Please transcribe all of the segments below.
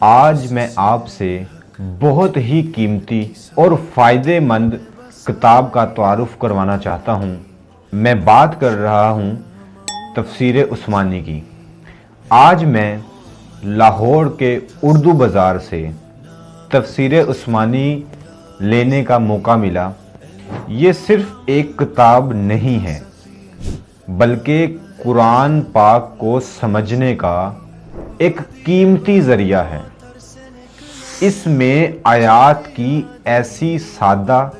آج میں آپ سے بہت ہی قیمتی اور فائدے مند کتاب کا تعارف کروانا چاہتا ہوں۔ میں بات کر رہا ہوں تفسیر عثمانی کی۔ آج میں لاہور کے اردو بازار سے تفسیر عثمانی لینے کا موقع ملا۔ یہ صرف ایک کتاب نہیں ہے بلکہ قرآن پاک کو سمجھنے کا ایک قیمتی ذریعہ ہے۔ اس میں آیات کی ایسی سادہ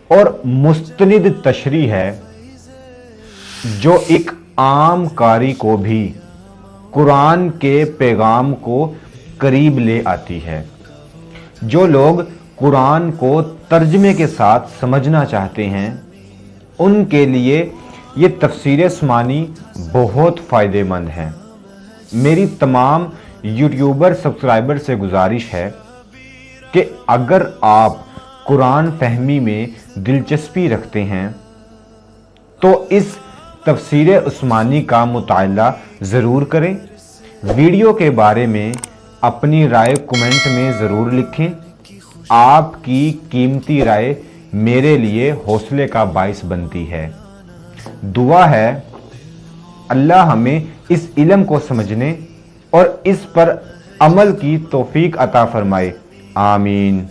اور مستند تشریح ہے جو ایک عام قاری کو بھی قرآن کے پیغام کو قریب لے آتی ہے۔ جو لوگ قرآن کو ترجمے کے ساتھ سمجھنا چاہتے ہیں ان کے لیے یہ تفسیر عثمانی بہت فائدہ مند ہے۔ میری تمام یوٹیوبر سبسکرائبر سے گزارش ہے کہ اگر آپ قرآن فہمی میں دلچسپی رکھتے ہیں تو اس تفسیر عثمانی کا مطالعہ ضرور کریں۔ ویڈیو کے بارے میں اپنی رائے کمنٹ میں ضرور لکھیں۔ آپ کی قیمتی رائے میرے لیے حوصلے کا باعث بنتی ہے۔ دعا ہے اللہ ہمیں اس علم کو سمجھنے اور اس پر عمل کی توفیق عطا فرمائے۔ آمین۔